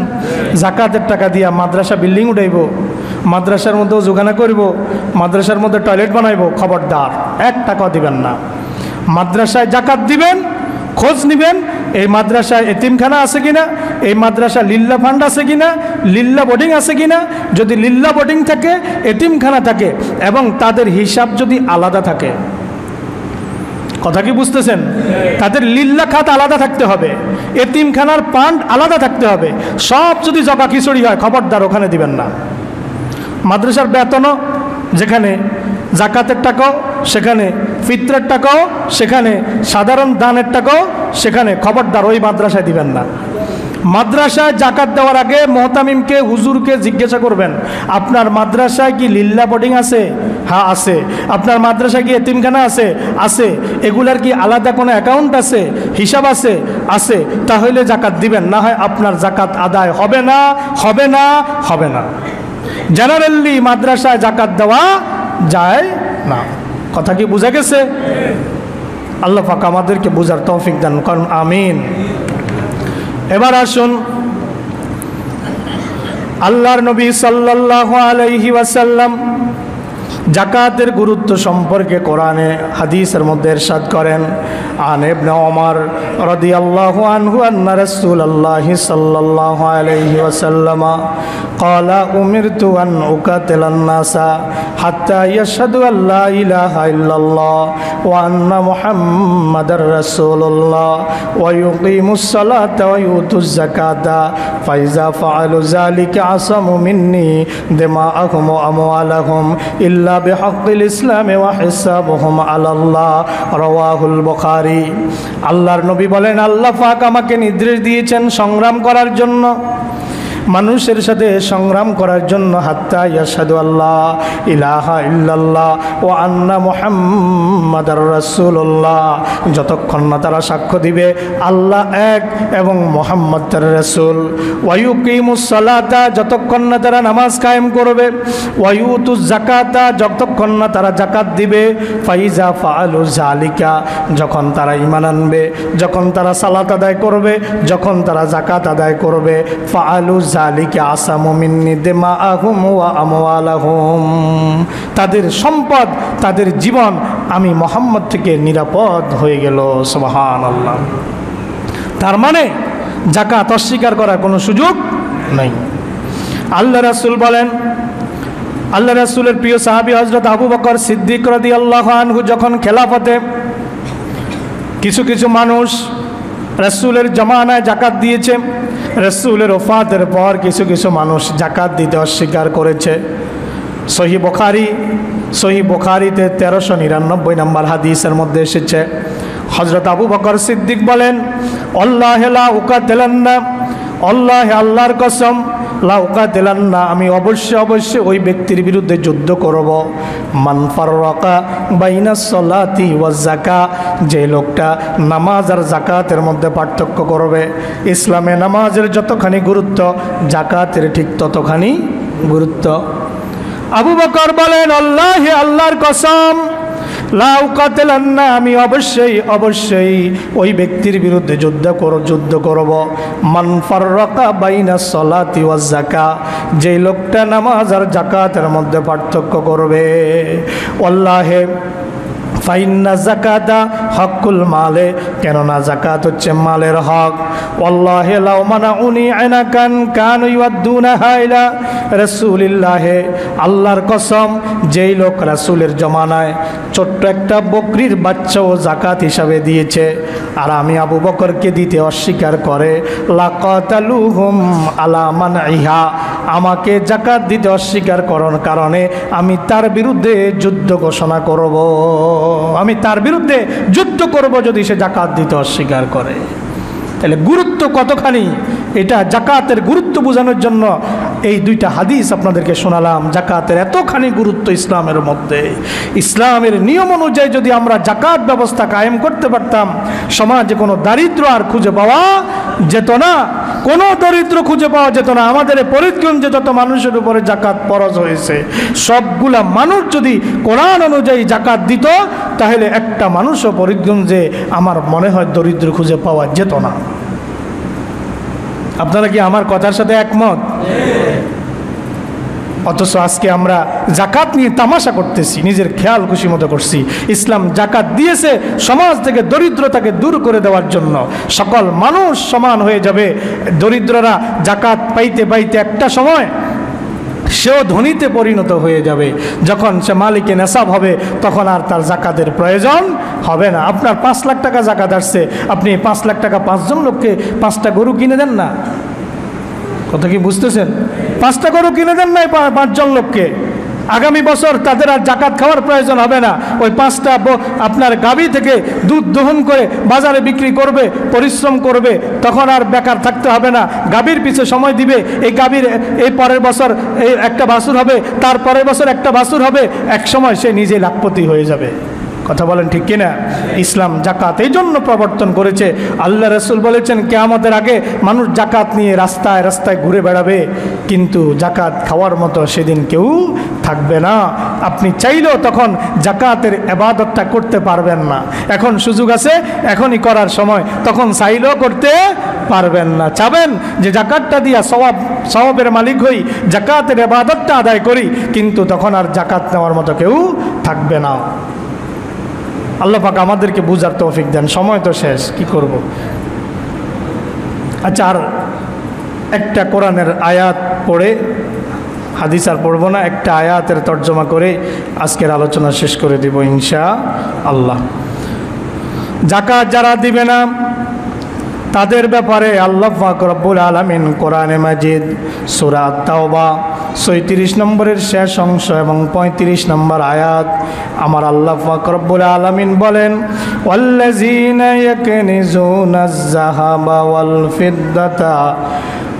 জাকাতের টাকা দিয়া মাদ্রাসা বিল্ডিং উঠাইব, মাদ্রাসার মধ্যে ওযুখানা করব, মাদ্রাসার মধ্যে টয়লেট বানাইব, খবরদার, 1 টাকাও দিবেন না। মাদ্রাসায় জাকাত দিবেন, খোঁজ নিবেন এই মাদ্রাসায় এতিমখানা আছে কিনা, এই মাদ্রাসা লিল্লা ফান্ড আছে কিনা, লিল্লা বোর্ডিং আছে কিনা। যদি লিল্লা বোর্ডিং থাকে, এতিমখানা থাকে এবং তাদের হিসাব যদি আলাদা থাকে, কথা কি বুঝতেছেন? তাদের লিল্লা খাত আলাদা থাকতে হবে, এতিমখানার ফান্ড আলাদা থাকতে হবে। সব যদি জগা খিচুড়ি হয়, খবরদার ওখানে দিবেন না। মাদ্রাসার বেতনও যেখানে, জাকাতের টাকাও সেখানে, ফিতরের টাকাও সেখানে, সাধারণ দানের টাকাও সেখানে, খবরদার ওই মাদ্রাসায় দিবেন না। মাদ্রাসায় জাকাত দেওয়ার আগে মুহতামিমকে, হুজুরকে জিজ্ঞাসা করবেন, আপনার মাদ্রাসায় কি লিল্লা বোর্ডিং আছে? হ্যাঁ আছে। আপনার মাদ্রাসায় কি এতিমখানা আছে? আছে। এগুলার কি আলাদা কোনো অ্যাকাউন্ট আছে, হিসাব আছে? আছে। তাহলে জাকাত দিবেন, না হয় আপনার জাকাত আদায় হবে না, হবে না, হবে না। জেনারেলি মাদ্রাসায় জাকাত দেওয়া যায় না। কথা কি বুঝা গেছে? আল্লাহ পাক আমাদেরকে বুঝার তৌফিক দান করুন, আমিন। এবার আসুন, আল্লাহর নবী সাল্লাল্লাহু আলাইহি ওয়াসাল্লাম জাকাতের গুরুত্ব সম্পর্কে কোরআনে হাদিসের মধ্যে ইরশাদ করেন, আন ইবনে ওমর রাদিয়াল্লাহু আনহু আন্না রাসূলুল্লাহি সাল্লাল্লাহু আলাইহি ওয়াসাল্লাম قال أمرت أن أقاتل الناس حتى يشهدوا أن لا إله إلا الله وأن محمدا رسول الله ويقيموا الصلاة ويؤتوا الزكاة فإذا فعلوا ذلك عصموا مني دماءهم وأموالهم إلا بحق الإسلام وحسابهم على الله رواه البخاري। আল্লাহর নবী বলেন, আল্লাহ পাক আমাকে নির্দেশ দিয়েছেন সংগ্রাম করার জন্য, মানুষের সাথে সংগ্রাম করার জন্য, হাত্তা ইয়াশহাদু আল্লাহ ইলাহা ইল্লাল্লাহ ও আন্না মুহাম্মাদার রাসূলুল্লাহ, যতক্ষণ না তারা সাক্ষ্য দিবে আল্লাহ এক এবং মুহাম্মদ তার রাসূল। ওয়া ইউকিমুস সালাতা, যতক্ষণ না তারা নামাজ কায়েম করবে। ওয়া ইউতুজ যাকাতা, যতক্ষণ না তারা যাকাত দিবে। ফাইজা ফাআলু যালিকা, যখন তারা ঈমান আনবে, যখন তারা সালাত আদায় করবে, যখন তারা যাকাত আদায় করবে। ফাআলু যালিকা আসামু মিন্নি দিমাআহুম ওয়া আমওয়ালাহুম, তাদের সম্পদ, তাদের জীবন আমি মুহাম্মদ থেকে নিরাপদ হয়ে গেল। সুবহানাল্লাহ। তার মানে যাকাত অস্বীকার করার কোনো সুযোগ নেই। আল্লাহ রাসূল বলেন, আল্লাহ রাসূলের প্রিয় সাহাবী হযরত আবু বকর সিদ্দিক রাদিয়াল্লাহু আনহু যখন খেলাফতে কিছু কিছু মানুষ রাসূলের জামানায় যাকাত দিয়েছে, রাসূলের ওফাতের পর কিছু কিছু মানুষ যাকাত দিতে অস্বীকার করেছে। সহিহ বুখারীতে 1399 নম্বর হাদিসের মধ্যে এসেছে, হযরত আবু বকর সিদ্দিক বলেন, আল্লাহি লা উকাতিলান্না, আল্লাহ, আল্লাহর কসম, লা উকাতিলান্না, আমি অবশ্যই ওই ব্যক্তির বিরুদ্ধে যুদ্ধ করব, মান ফাররাকা বাইনাস সালাতি ওয়াজ যাকাত, যে লোকটা নামাজ আর যাকাতের মধ্যে পার্থক্য করবে। ইসলামে নামাজের যতখানি গুরুত্ব, যাকাতের ঠিক ততখানি গুরুত্ব। আবু বকর বলেন, আল্লাহি, আল্লাহর কসম, লা উকাতিলান্না, আমি অবশ্যই ওই ব্যক্তির বিরুদ্ধে যুদ্ধ করব, মান ফাররাকা বাইনাস সালাতি ওয়াজ যাকাত, যে লোকটা নামাজ আর যাকাতের মধ্যে পার্থক্য করবে। আল্লাহে ফাইন্না যাকাতা হকুল মালে, কেননা যাকাত হচ্ছে মালের হক। ওয়াল্লাহি লাউ মানাউনি আনাকান কানু ইউদ্দুনাহা ইলা রাসূলিল্লাহ, আল্লাহর কসম, যেই লোক রাসূলের জমানায় ছোট্ট একটা বকরির বাচ্চাও যাকাত হিসাবে দিয়েছে, আর আমি আবু বকরকে দিতে অস্বীকার করে, লাকাতালুহুম আলা মানইহা, আমাকে যাকাত দিতে অস্বীকার করার কারণে আমি তার বিরুদ্ধে যুদ্ধ ঘোষণা করব, আমি তার বিরুদ্ধে যুদ্ধ করব যদি সে যাকাত দিতে অস্বীকার করে। তাহলে গুরুত্ব কতখানি, এটা জাকাতের গুরুত্ব বোঝানোর জন্য এই দুইটা হাদিস আপনাদেরকে শোনালাম। জাকাতের এতখানি গুরুত্ব ইসলামের মধ্যে। ইসলামের নিয়ম অনুযায়ী যদি আমরা জাকাত ব্যবস্থা কায়েম করতে পারতাম, সমাজে কোনো দারিদ্র আর খুঁজে পাওয়া যেত না, কোনো দরিদ্র খুঁজে পাওয়া যেত না। আমাদের পরিগঞ্জে যত মানুষের উপরে জাকাত ফরজ হয়েছে, সবগুলা মানুষ যদি কোরআন অনুযায়ী জাকাত দিত, তাহলে একটা মানুষও পরিগঞ্জে আমার মনে হয় দরিদ্র খুঁজে পাওয়া যেত না। আপনারা কি আমার কথার সাথে একমত? অথচ আজকে আমরা জাকাত নিয়ে তামাশা করতেছি, নিজের খেয়াল খুশি মতো করছি। ইসলাম জাকাত দিয়েছে সমাজ থেকে দরিদ্রতাকে দূর করে দেওয়ার জন্য। সকল মানুষ সমান হয়ে যাবে। দরিদ্ররা জাকাত পাইতে পাইতে একটা সময় সেও ধনীতে পরিণত হয়ে যাবে। যখন সে মালিকে নেশাব হবে, তখন আর তার জাকাতের প্রয়োজন হবে না। আপনার 5 লাখ টাকা জাকাত আসছে, আপনি 5 লাখ টাকা 5 জন লোককে 5টা গরু কিনে দেন না? কথা কি বুঝতেছেন? 5টা গরু কিনে দেন নাই 5 জন লোককে। আগামী বছর তাদের আর জাকাত খাওয়ার প্রয়োজন হবে না। ওই 5টা আপনার গাভী থেকে দুধ দহন করে বাজারে বিক্রি করবে, পরিশ্রম করবে, তখন আর বেকার থাকতে হবে না। গাভীর পিছে সময় দিবে। এই গাভীর এই পরের বছর এই একটা বাছুর হবে, তার পরের বছর একটা বাছুর হবে, এক সময় সে নিজে লাখপতি হয়ে যাবে। কথা বলেন ঠিক কিনা? ইসলাম জাকাত এই জন্য প্রবর্তন করেছে। আল্লাহ রসুল বলেছেন, কিয়ামতের আগে মানুষ জাকাত নিয়ে রাস্তায় রাস্তায় ঘুরে বেড়াবে, কিন্তু জাকাত খাওয়ার মতো সেদিন কেউ থাকবে না। আপনি চাইলেও তখন জাকাতের ইবাদতটা করতে পারবেন না। এখন সুযোগ আছে, এখনই করার সময়, তখন চাইলেও করতে পারবেন না। চাবেন যে জাকাতটা দিয়া সওয়াবের মালিক হই, জাকাতের ইবাদতটা আদায় করি, কিন্তু তখন আর জাকাত নেওয়ার মতো কেউ থাকবে না। আল্লাহ পাক আমাদেরকে বুঝার তৌফিক দেন। সময় তো শেষ, কি করব। আচ্ছা, আর একটা কোরআনের আয়াত পড়ে, হাদিস আর পড়বো না, একটা আয়াতের তর্জমা করে আজকের আলোচনা শেষ করে দিব ইনশাআল্লাহ। জাকাত যারা দিবে না তাদের ব্যাপারে আল্লাহ পাক রব্বুল আলামিন কোরআনে মাজিদ সূরা আত-তাওবা ৩৬ নম্বরের শেষ অংশ এবং ৩৫ নম্বর আয়াত আমার আল্লাহ পাক রব্বুল আলামিন বলেন, ওয়াল্লাযীনা ইয়াকনিজুনাজ যাহাবা ওয়াল ফিদ্দাতা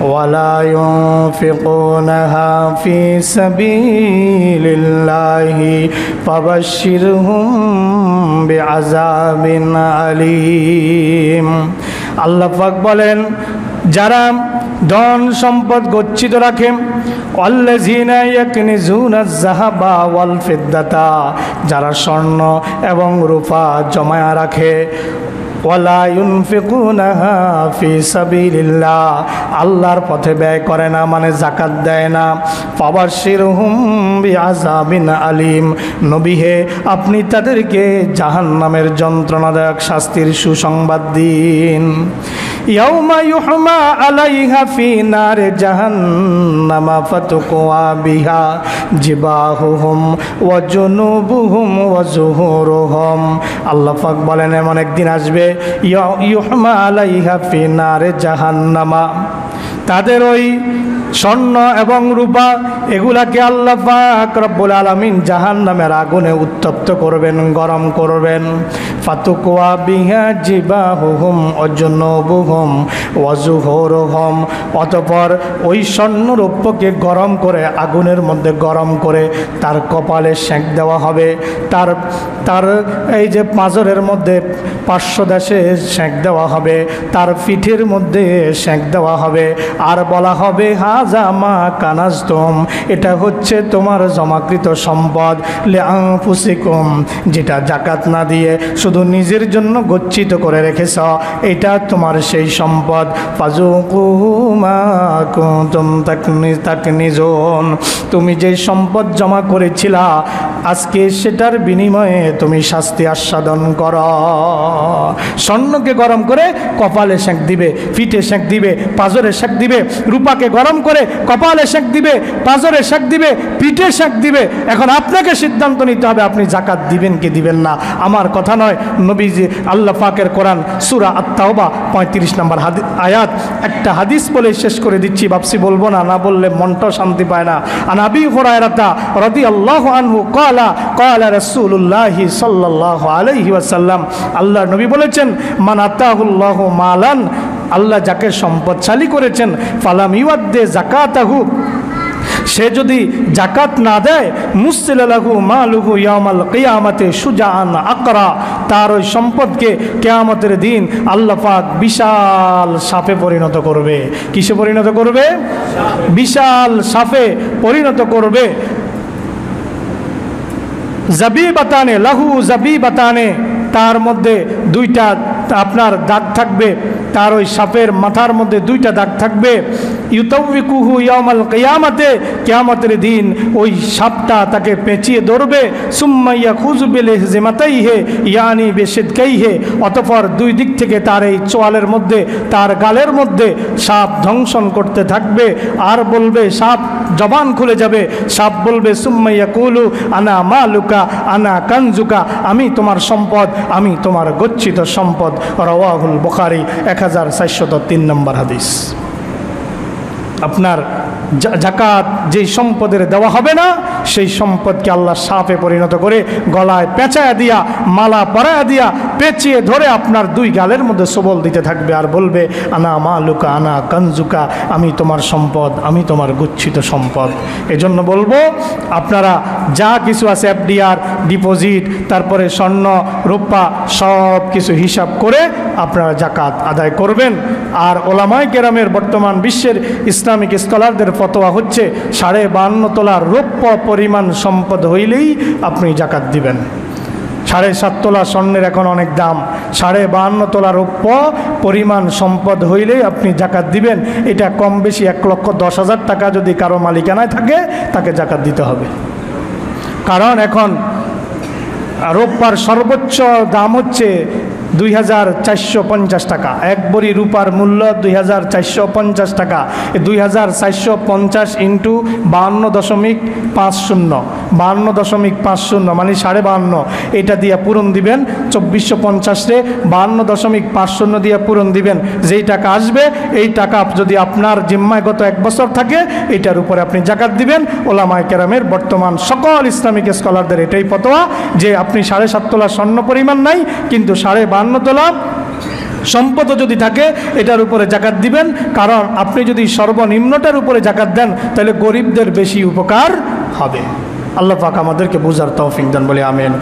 ওয়ালা ইউনফিকুনাহা ফী সাবিলিল্লাহি ফাবাশশিরহুম বিআযাবিন আলীম। আল্লাহ পাক বলেন, যারা ধন সম্পদ গচ্ছিত রাখে, আল্লাযীনা ইয়াকনিজুনাজ যাহাবা ওয়াল ফিদ্দাতা, যারা স্বর্ণ এবং রূপা জমায়া রাখে, ওয়ালা ইউনফিকুনাহা ফী সাবিলিল্লাহ, আল্লাহর পথে ব্যয় করে না, মানে যাকাত দেয় না, ফাবাশশিরহুম বিআযাবিন আলীম, নবী হে আপনি তাদেরকে জাহান্নামের যন্ত্রণাদায়ক শাস্তির সুসংবাদ দিন। ইয়াউমা ইউহমা আলাইহা ফী নারে জাহান্নামা ফাতুকওয়া বিহা জিবাহুহুম ওয়া জুনুবুহুম ওয়া যুহুরুহুম। আল্লাহ পাক বলেন, এমন একদিন আসবে, ইউহমা আলাইহা ফী নারে জাহান্নামা, তাদের ওই স্বর্ণ এবং রূপা এগুলাকে আল্লাহ পাক রব্বুল আলামিন জাহান্নামের আগুনে উত্তপ্ত করবেন, গরম করবেন। ফাতুকওয়া বিহা জিবাহুহুম ওয়া জুনুবুহুম ওয়া যুহুরুহুম, অতঃপর ওই স্বর্ণ রূপকে গরম করে, আগুনের মধ্যে গরম করে তার কপালে সেঁক দেওয়া হবে, তার এই যে পাঁজরের মধ্যে 500 দেশে সেঁক দেওয়া হবে, তার পিঠের মধ্যে সেঁক দেওয়া হবে, আর বলা হবে, হাজা মা কানাজতুম, এটা হচ্ছে তোমার জমাকৃত সম্পদ, লিআনফুসিকুম, যেটা জাকাত না দিয়ে শুধু নিজের জন্য গচ্ছিত করে রেখেছ, এটা তোমার সেই সম্পদ। ফাযুকু মা কুনতুম তাকনিজুন, তুমি যে সম্পদ জমা করেছিলা, আজকে সেটার বিনিময়ে তুমি শাস্তি আস্বাদন করো। স্বর্ণকে গরম করে কপালে সেঁক দিবে, পিঠে সেঁক দিবে, পাঁজরে সেঁক দিবে, রূপাকে গরম করে কপালে সেঁক দিবে, পাঁজরে সেঁক দিবে, পিঠে সেঁক দিবে। এখন আপনাকে সিদ্ধান্ত নিতে হবে, আপনি জাকাত দিবেন কি দিবেন না। আমার কথা নয়, নবীজি আল্লাহ পাকের কোরআন সূরা আত-তাওবা 35 নম্বর আয়াত। একটা হাদিস বলে শেষ করে দিচ্ছি, ভাবছি বলবো না, না বললে মনটাও শান্তি পায় না। আন আবি হুরায়রা রাদিয়াল্লাহু আনহু ক্বালা ক্বালা রাসূলুল্লাহি সাল্লাল্লাহু আলাইহি ওয়াসাল্লাম, আল্লাহর নবী বলেছেন, মান আতাহুল্লাহু মালান আল্লাহ যাকে সম্পদশালী করেছেন ফালাম ইউয়াদ্দে যাকাতাহু, সে যদি জাকাত না দেয় মুসিলাহু মালুহু ইয়াউমাল কিয়ামাতে সুজাআন আকরা, তার ওই সম্পদকে কিয়ামতের দিন আল্লাহ পাক বিশাল সাপে পরিণত করবে। কিসে পরিণত করবে? বিশাল সাপে পরিণত করবে। জাবিবাতানে লাহু জাবিবাতানে, তার মধ্যে দুইটা আপনার দাগ থাকবে, তার ওই সাপের মাথার মধ্যে দুইটা দাগ থাকবে। ইউতাউবিকুহু ইয়াউমাল কিয়ামাতে, কিয়ামতের দিন ওই সাপটা তাকে পেঁচিয়ে ধরবে। সুম্মা ইয়াখুযু বিলিহজিমাতাইহি ইয়ানি বিশিদকাইহি, অতঃপর দুই দিক থেকে তার এই চোয়ালের মধ্যে, তার গালের মধ্যে সাপ দংশন করতে থাকবে। আর বলবে, সাপ জবান খুলে যাবে, সাপ বলবে সুম্মা ইয়াকুলু আনা মালুকা আনা কানজুকা, আমি তোমার সম্পদ, আমি তোমার গচ্ছিত সম্পদ। রাওয়াহুল বুখারী 1403 নম্বর হাদিস। আপনার জাকাত যেই সম্পদের দেওয়া হবে না, সেই সম্পদকে আল্লাহ সাপে পরিণত করে গলায় পেঁচায়া দিয়া, মালা পরায়া দিয়া, পেঁচিয়ে ধরে আপনার দুই গালের মধ্যে সবল দিতে থাকবে। আর বলবে আনা মালুকা আনা কানজুকা, আমি তোমার সম্পদ, আমি তোমার গচ্ছিত সম্পদ। এজন্য বলবো, আপনারা যা কিছু আছে এফডিআর, ডিপোজিট, তারপরে স্বর্ণ রূপা, সব কিছু হিসাব করে আপনারা জাকাত আদায় করবেন। আর ওলামায়ে কেরামের বর্তমান বিশ্বের ইসলামিক স্কলারদের ফতোয়া হচ্ছে 52.5 তোলা রৌপ্য পরিমাণ সম্পদ হইলেই আপনি জাকাত দিবেন। 7.5 তোলা স্বর্ণের এখন অনেক দাম, 52.5 তোলা রৌপ্য পরিমাণ সম্পদ হইলেই আপনি জাকাত দিবেন। এটা কম বেশি 1,10,000 টাকা যদি কারো মালিকানায় থাকে, তাকে জাকাত দিতে হবে। কারণ এখন রৌপ্যার সর্বোচ্চ দাম হচ্ছে 2,450 টাকা। এক ভরি রূপার মূল্য 2,450 টাকা। 2,450 ইন্টু 52.50, 52.50 মানে 52.5, এটা দিয়ে পূরণ দিবেন। 2450-রে 52.50 দিয়ে পূরণ দিবেন। যেই টাকা আসবে, এই টাকা যদি আপনার জিম্মায় গত 1 বছর থাকে, এটার উপরে আপনি জাকাত দিবেন। ওলামায়ে কেরামের বর্তমান সকল ইসলামিক স্কলারদের এটাই ফতোয়া যে আপনি 7.5 তোলা স্বর্ণ পরিমাণ নাই, কিন্তু 52 তোলা সম্পদ যদি থাকে, এটার উপরে জাকাত দিবেন। কারণ আপনি যদি সর্বনিম্নটার উপরে জাকাত দেন, তাহলে গরিবদের বেশি উপকার হবে। আল্লাহ পাক আমাদেরকে বুঝার তৌফিক দান বলে আমিন।